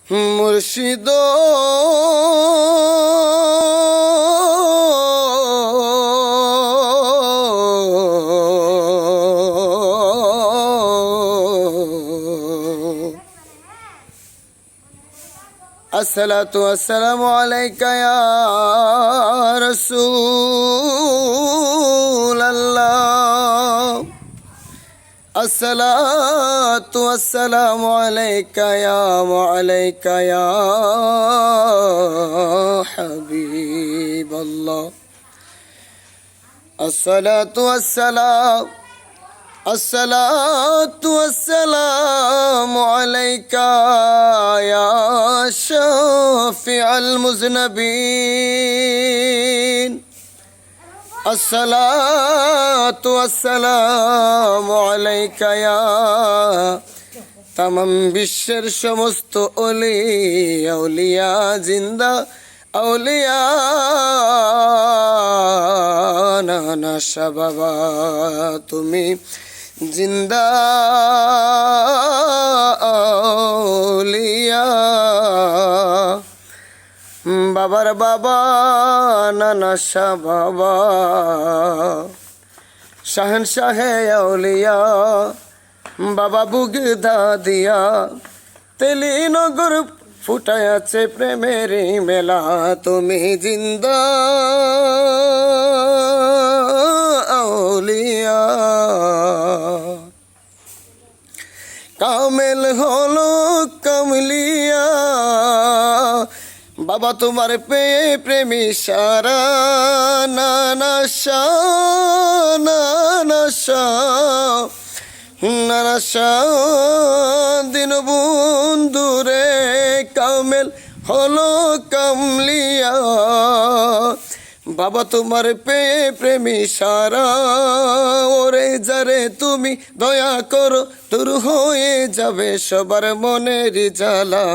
মুর্শিদ আসসালাতু আসসালামু আলাইকা ইয়া রাসূলাল্লাহ আসসালাতু আসসালামু আলাইকা ইয়া হাবিবাল্লাহ আসসালাতু আসসালামু আলাইকা ইয়া শাফিআল মুযনিবিন আসসালাতু আসসালামু আলাইকা ইয়া তামাম বিশ্বের সমস্ত ওলি আউলিয়া জিন্দা আউলিয়া নানা শাবাবা তুমি জিন্দা আউলিয়া বাবার বাবা নানা শাহ বাবা শাহেনশাহে আউলিয়া বাবা বুগদা দিয়া তেলিনগর ফুটায় আছে প্রেমের মেলা তুমি জিন্দা আউলিয়া কামেল হলো কামলিয়া বাবা তোমার পেয়ে প্রেমী সারা নানা শাহ দিন বন্ধুরে কামেল হলো কামলিয়া বাবা তোমার পেয়ে প্রেমী সারা ওরে যারে তুমি দয়া করো দূর হয়ে যাবে সবার মনের জ্বালা।